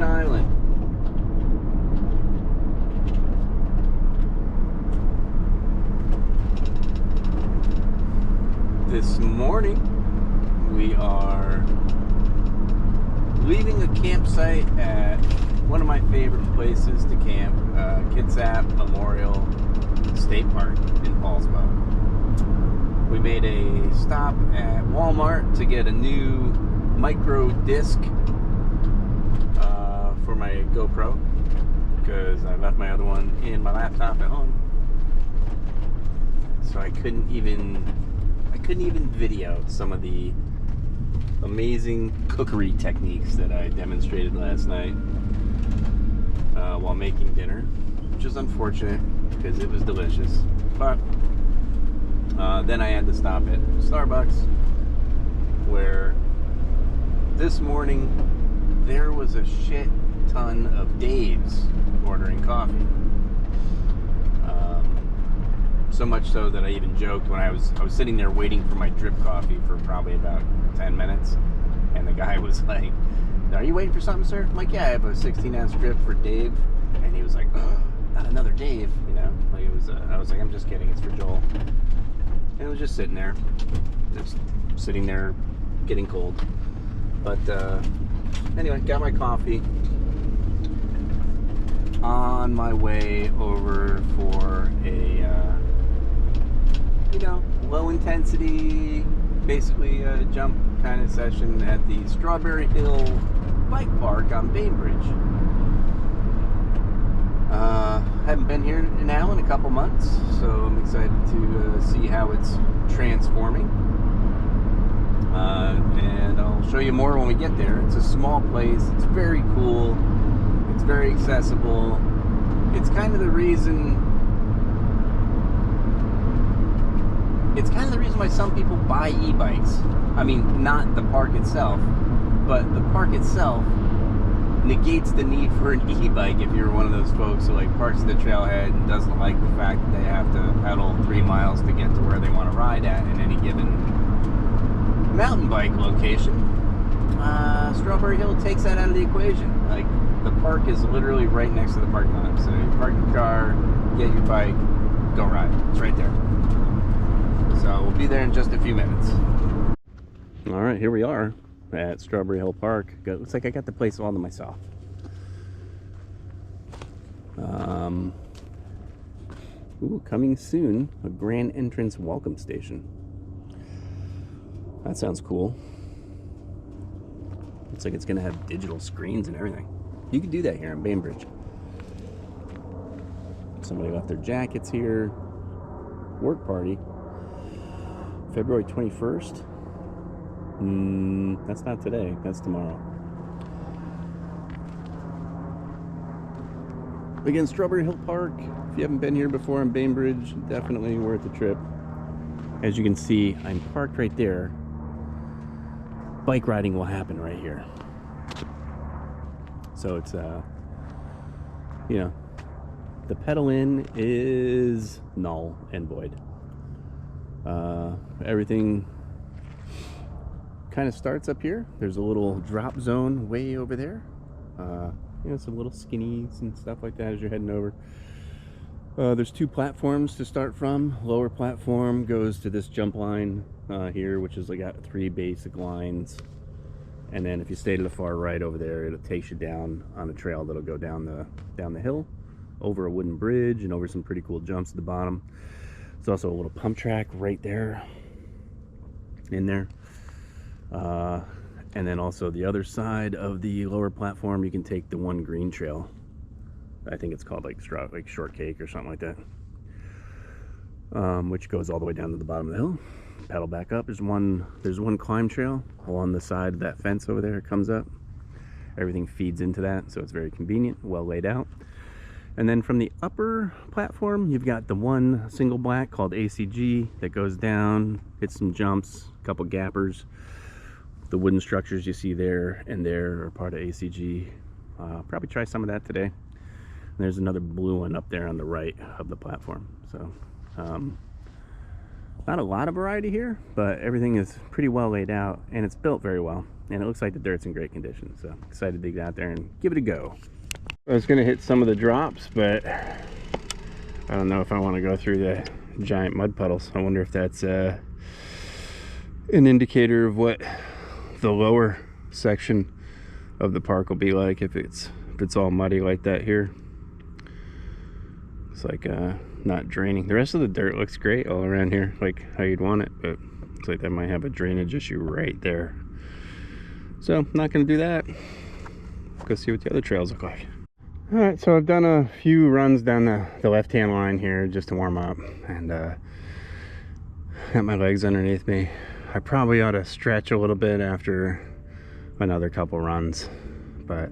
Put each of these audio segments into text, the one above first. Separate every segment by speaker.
Speaker 1: Island. This morning we are leaving a campsite at one of my favorite places to camp, Kitsap Memorial State Park in Paulsbo. We made a stop at Walmart to get a new micro disc for my GoPro because I left my other one in my laptop at home, so I couldn't even video some of the amazing cookery techniques that I demonstrated last night while making dinner, which is unfortunate because it was delicious. But then I had to stop at Starbucks, where this morning there was a shit ton of Daves ordering coffee. So much so that I even joked when I was sitting there waiting for my drip coffee for probably about 10 minutes, and the guy was like, "Are you waiting for something, sir?" I'm like, "Yeah, I have a 16-ounce drip for Dave." And he was like, "Oh, not another Dave," you know. Like it was. I was like, "I'm just kidding. It's for Joel." And it was just sitting there, getting cold. But anyway, got my coffee. On my way over for a low intensity, basically a jump kind of session at the Strawberry Hill Bike Park on Bainbridge. Haven't been here now in a couple months, so I'm excited to see how it's transforming. And I'll show you more when we get there. It's a small place. It's very cool. It's very accessible. It's kind of the reason why some people buy e-bikes. I mean, not the park itself, but the park itself negates the need for an e-bike if you're one of those folks who like parks at the trailhead and doesn't like the fact that they have to pedal 3 miles to get to where they want to ride at in any given mountain bike location. Strawberry Hill takes that out of the equation. Like, the park is literally right next to the parking lot. So you park your car, get your bike, go ride. It's right there. So we'll be there in just a few minutes. All right, here we are at Strawberry Hill Park. Looks like I got the place all to myself. Coming soon, a grand entrance welcome station. That sounds cool. Looks like it's gonna have digital screens and everything. You can do that here in Bainbridge. Somebody left their jackets here. Work party. February 21st. That's not today. That's tomorrow. Again, Strawberry Hill Park. If you haven't been here before in Bainbridge, definitely worth the trip. As you can see, I'm parked right there. Bike riding will happen right here. So it's, the pedal in is null and void. Everything kind of starts up here. There's a little drop zone way over there. Some little skinnies and stuff like that as you're heading over. There's 2 platforms to start from. Lower platform goes to this jump line here, which is got 3 basic lines. And then if you stay to the far right over there, it takes you down on a trail that'll go down the hill, over a wooden bridge, and over some pretty cool jumps at the bottom. There's also a little pump track right there, in there. And then also the other side of the lower platform, you can take the one green trail. I think it's called like shortcake or something like that, which goes all the way down to the bottom of the hill. Pedal back up. There's one climb trail along the side of that fence over there. It comes up. Everything feeds into that, so it's very convenient, well laid out. And then from the upper platform, you've got the one single black called ACG that goes down, hits some jumps, a couple gappers. The wooden structures you see there and there are part of ACG. Probably try some of that today. And there's another blue one up there on the right of the platform. So Not a lot of variety here, but everything is pretty well laid out and it's built very well. And it looks like the dirt's in great condition. So excited to get out there and give it a go. I was gonna hit some of the drops, but I don't know if I want to go through the giant mud puddles. I wonder if that's an indicator of what the lower section of the park will be like if it's all muddy like that here. It's like not draining. The rest of the dirt looks great all around here, like how you'd want it, but looks like that might have a drainage issue right there. So I'm not gonna do that. Go see what the other trails look like. All right, so I've done a few runs down the left-hand line here just to warm up, and got my legs underneath me. I probably ought to stretch a little bit after another couple runs, but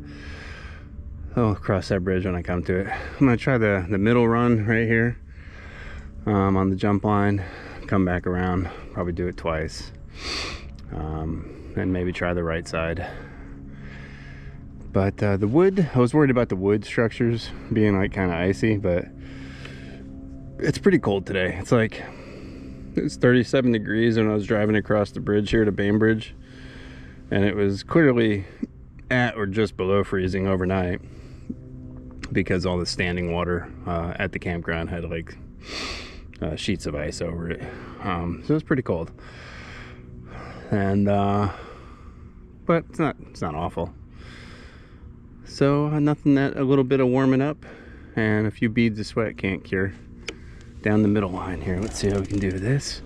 Speaker 1: I'll cross that bridge when I come to it. I'm gonna try the middle run right here on the jump line, come back around, probably do it twice, and maybe try the right side. But the wood, I was worried about the wood structures being like kind of icy, but it's pretty cold today. It's like, it's 37 degrees when I was driving across the bridge here to Bainbridge, and it was clearly at or just below freezing overnight because all the standing water at the campground had like sheets of ice over it. So it was pretty cold, and but it's not awful. So nothing that a little bit of warming up and a few beads of sweat can't cure. Down the middle line here, let's see how we can do this.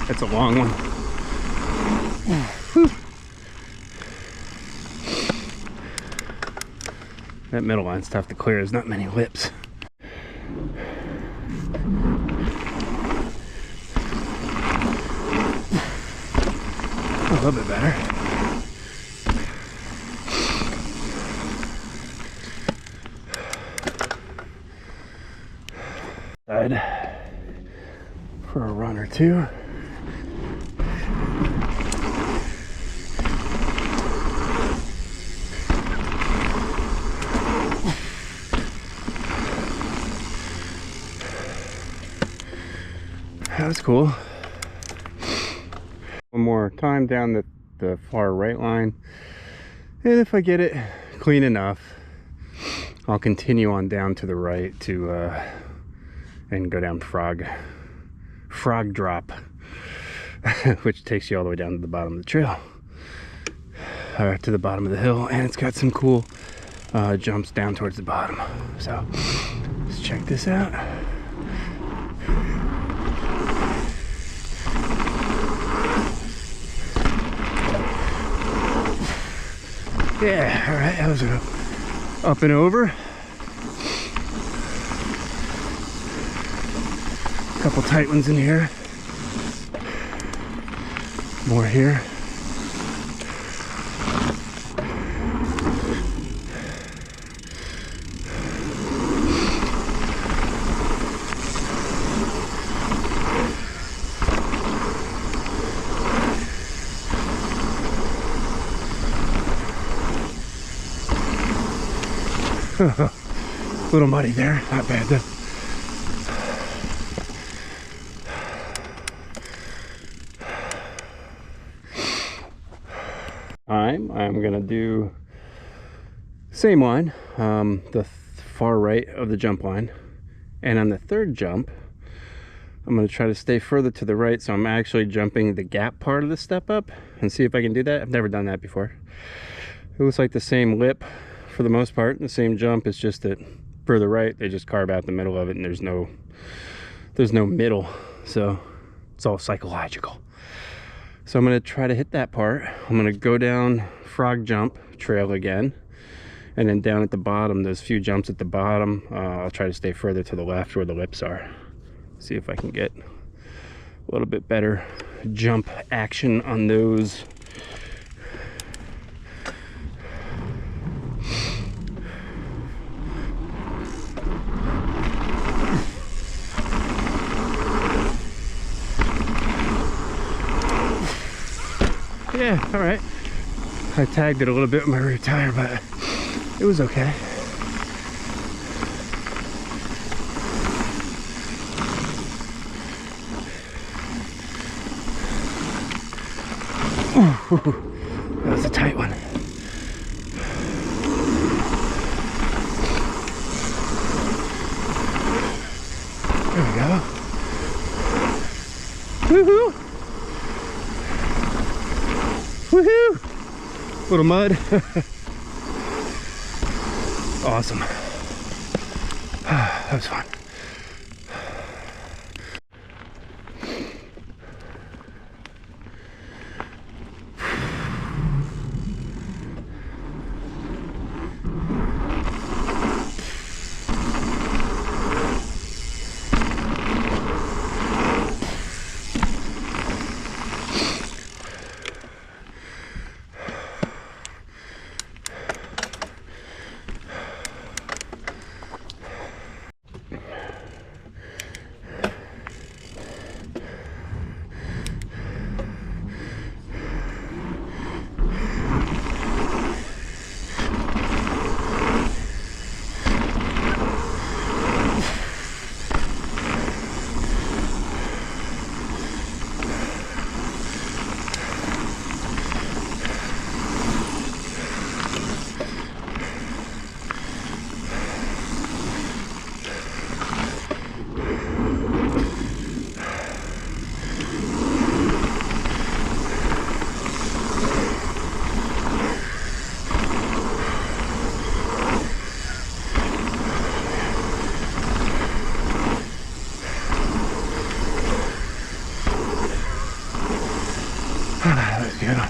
Speaker 1: That's a long one. Whew. That middle line's tough to clear. There's not many lips. A little bit better. For a run or two. That was cool. One more time down the far right line, and if I get it clean enough, I'll continue on down to the right to and go down frog drop, which takes you all the way down to the bottom of the trail, to the bottom of the hill, and it's got some cool jumps down towards the bottom. So let's check this out. Yeah, all right, that was up and over. Couple tight ones in here. More here. A little muddy there, not bad though. I'm gonna do the same line, the far right of the jump line, and on the third jump I'm gonna try to stay further to the right, so I'm actually jumping the gap part of the step up and see if I can do that. I've never done that before. It looks like the same lip for the most part, the same jump. It's just that further right they just carve out the middle of it, and there's no middle, so it's all psychological. So I'm going to try to hit that part. I'm going to go down frog jump trail again, and then down at the bottom, those few jumps at the bottom, I'll try to stay further to the left where the lips are. See if I can get a little bit better jump action on those. Yeah, all right. I tagged it a little bit with my rear tire, but it was okay.
Speaker 2: That was a tight one. There we go. Woohoo! Woohoo! Little mud. Awesome. That was fun. That was a good one.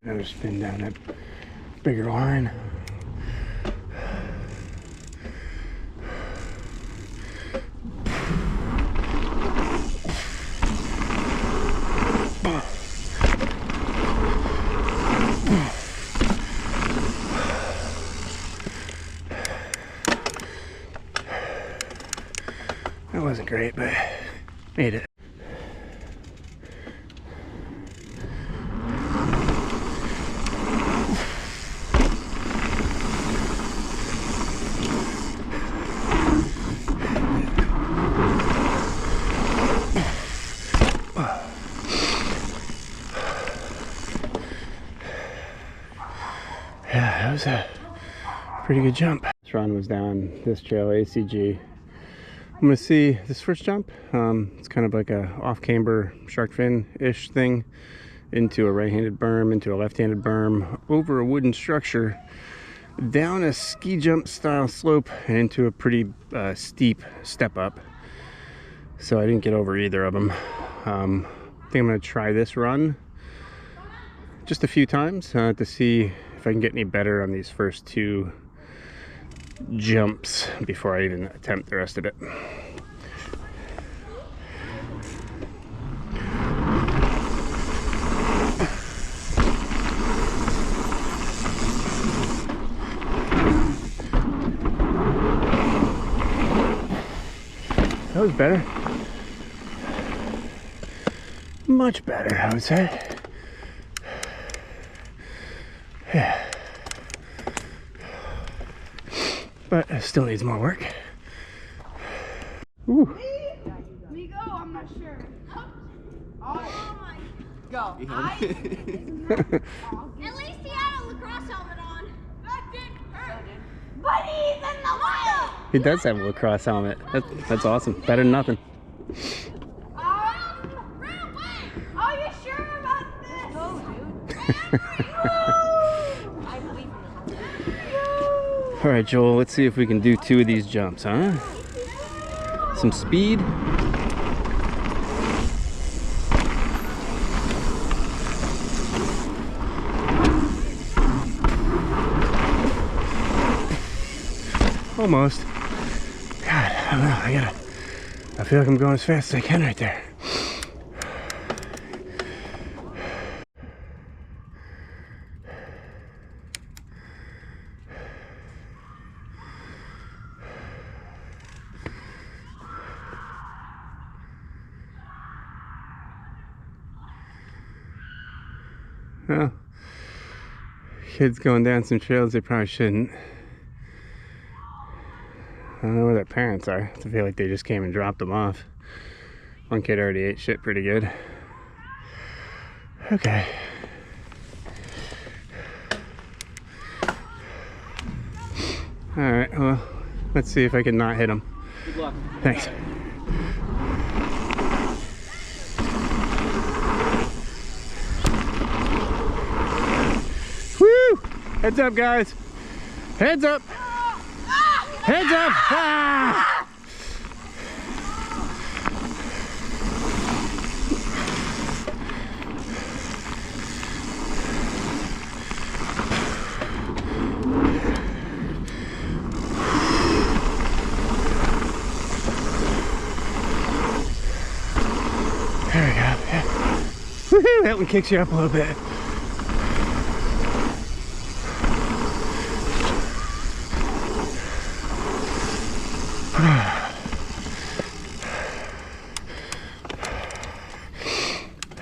Speaker 2: Another spin down that bigger line. That wasn't great, but made it. Yeah, that was a pretty good jump. This run was down this trail, ACG. I'm gonna see this first jump. It's kind of like a off-camber shark fin-ish thing into a right-handed berm, into a left-handed berm, over a wooden structure, down a ski jump style slope, and into a pretty steep step up. So I didn't get over either of them. I think I'm gonna try this run just a few times to see if I can get any better on these first two jumps before I even attempt the rest of it. That was better. Much better, I would say. Yeah. But it still needs more work. Ooh.
Speaker 3: We go, I'm not sure. Oh my. Go.
Speaker 1: Yeah.
Speaker 3: At least he had a lacrosse helmet on. That didn't hurt. But he's in the water.
Speaker 2: He does have a lacrosse helmet. That's awesome. Better than nothing.
Speaker 3: Real quick. Are you sure about this? I believe in this.
Speaker 2: All right, Joel, let's see if we can do two of these jumps, huh? Some speed. Almost. God. I don't know, I feel like I'm going as fast as I can right there. Well, kids going down some trails they probably shouldn't. I don't know where their parents are. I feel like they just came and dropped them off. One kid already ate shit pretty good. Okay. Alright, well, let's see if I can not hit him.
Speaker 1: Good luck.
Speaker 2: Thanks. Woo! Heads up, guys. Heads up. Heads up. Ah! There we go. Yeah. Woohoo! That one kicks you up a little bit.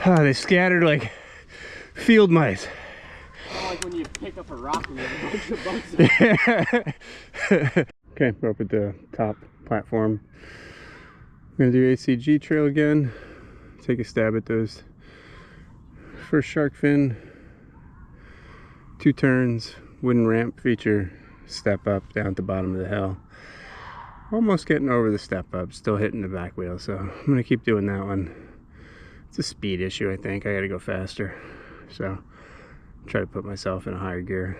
Speaker 2: Oh, they scattered like field mice.
Speaker 1: Like when you pick up a rock and there's a bunch of bugs.
Speaker 2: Okay, we're up at the top platform. We're gonna do ACG trail again. Take a stab at those. First shark fin, 2 turns, wooden ramp feature, step up down at the bottom of the hill. Almost getting over the step up, still hitting the back wheel, so I'm gonna keep doing that one. It's a speed issue, I think. I gotta go faster, so try to put myself in a higher gear.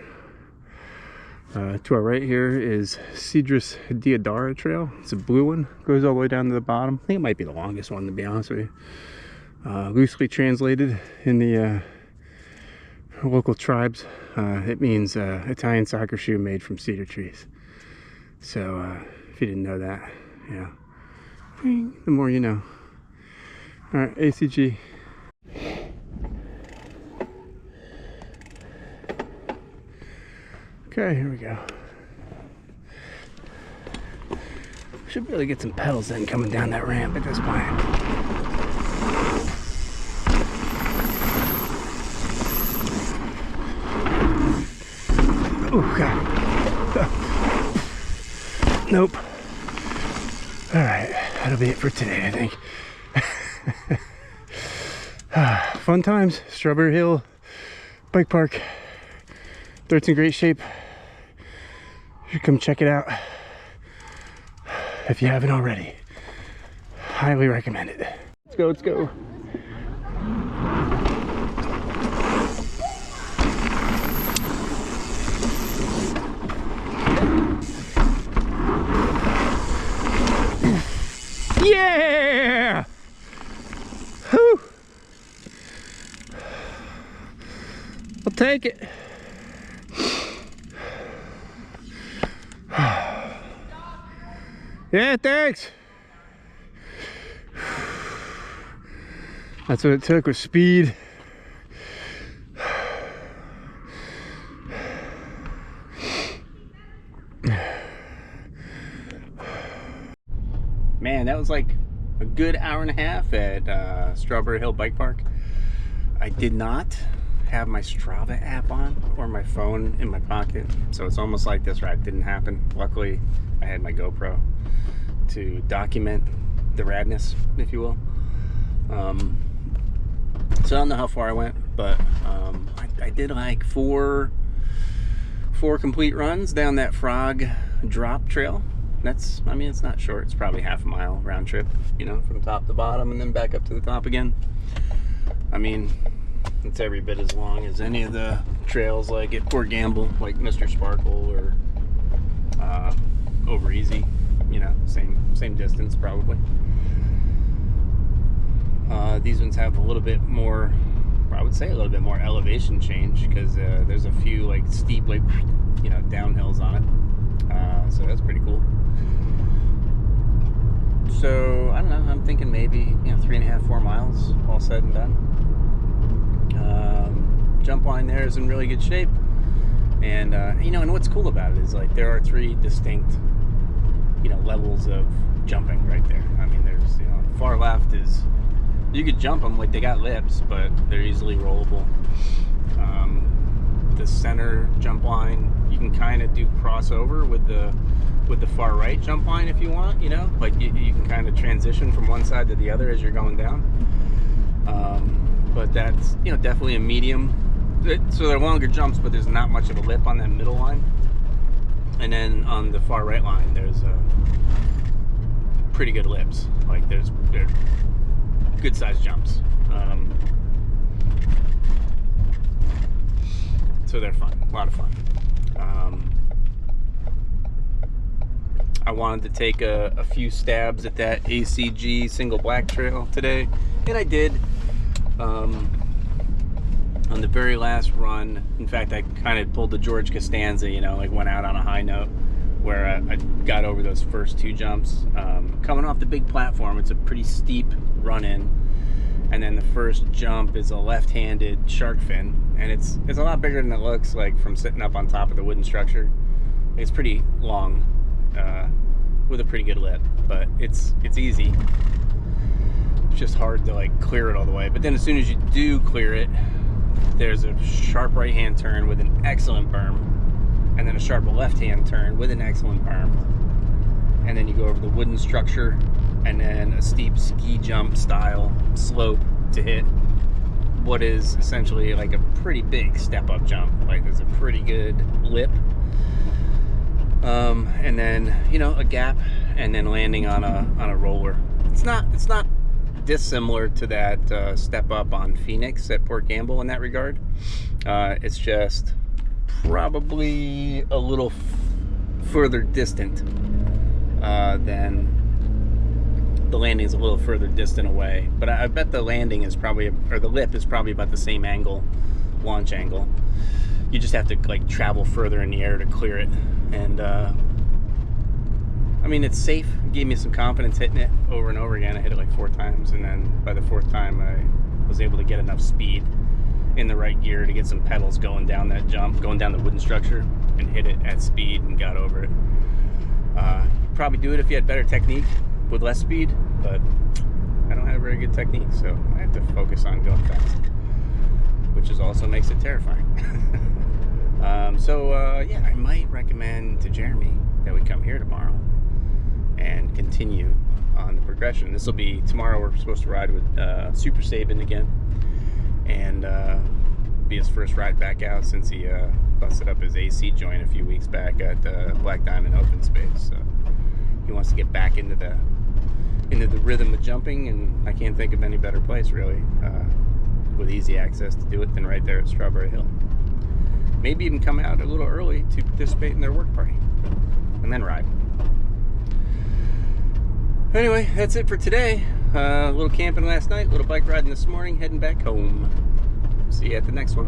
Speaker 2: To our right here is Cedrus Diodara Trail. It's a blue one, goes all the way down to the bottom. I think it might be the longest one, to be honest with you. Loosely translated in the local tribes, it means Italian soccer shoe made from cedar trees. So if you didn't know that, yeah, the more you know. All right, ACG. Okay, here we go. Should be able to get some pedals then coming down that ramp at this point. Oh, God. Nope. All right, that'll be it for today, I think. Fun times. Strawberry Hill Bike Park. Dirt's in great shape. You should come check it out if you haven't already. Highly recommend it. Let's go, let's go. Yeah! Whew. I'll take it. Yeah, thanks. That's what it took, was speed. Man, that was like a good hour and a half at Strawberry Hill Bike Park. I did not have my Strava app on or my phone in my pocket, so it's almost like this ride didn't happen. Luckily, I had my GoPro to document the radness, if you will. So I don't know how far I went, but I did like four complete runs down that frog drop trail. That's, I mean, it's not short. It's probably half a mile round trip, you know, from top to bottom and then back up to the top again. I mean, it's every bit as long as any of the trails like at Port Gamble, like Mr. Sparkle or Over Easy, you know, same distance probably. These ones have a little bit more, I would say a little bit more elevation change, because there's a few like steep, like, you know, downhills on it. So that's pretty cool. So I don't know. I'm thinking maybe 3.5, 4 miles, all said and done. Jump line there is in really good shape, and and what's cool about it is like there are 3 distinct levels of jumping right there. I mean, there's far left is you could jump them like they got lips, but they're easily rollable. The center jump line you can kind of do crossover with the far right jump line if you want. Like you can kind of transition from one side to the other as you're going down. But that's definitely a medium. So they're longer jumps, but there's not much of a lip on that middle line. And then on the far right line, there's pretty good lips. Like they're good sized jumps. So they're fun, a lot of fun. I wanted to take a few stabs at that ACG single black trail today, and I did. On the very last run, in fact, I kind of pulled the George Costanza, like went out on a high note where I got over those first 2 jumps. Coming off the big platform, it's a pretty steep run in, and then the first jump is a left-handed shark fin, and it's a lot bigger than it looks like from sitting up on top of the wooden structure. It's pretty long, with a pretty good lip, but it's easy. It's just hard to like clear it all the way. But then as soon as you do clear it, there's a sharp right-hand turn with an excellent berm, and then a sharp left-hand turn with an excellent berm, and then you go over the wooden structure, and then a steep ski jump style slope to hit what is essentially like a pretty big step-up jump. Like there's a pretty good lip, and then a gap, and then landing on a roller. It's not dissimilar to that step up on Phoenix at Port Gamble in that regard. It's just probably a little further distant than the landing is a little further distant away. But I bet the landing is probably, or the lip is probably about the same angle, launch angle. You just have to like travel further in the air to clear it. And I mean, it's safe. It gave me some confidence hitting it over and over again. I hit it like 4 times, and then by the 4th time I was able to get enough speed in the right gear to get some pedals going down that jump, going down the wooden structure, and hit it at speed and got over it. You'd probably do it if you had better technique with less speed, but I don't have very good technique, so I have to focus on going fast, which also makes it terrifying. Yeah, I might recommend to Jeremy that we come here tomorrow and continue on the progression. This will be tomorrow. We're supposed to ride with Super Saban again, and be his first ride back out since he busted up his AC joint a few weeks back at Black Diamond Open Space. So he wants to get back into the rhythm of jumping, and I can't think of any better place really with easy access to do it than right there at Strawberry Hill. Maybe even come out a little early to participate in their work party and then ride. Anyway, that's it for today. A little camping last night, a little bike riding this morning, heading back home. See you at the next one.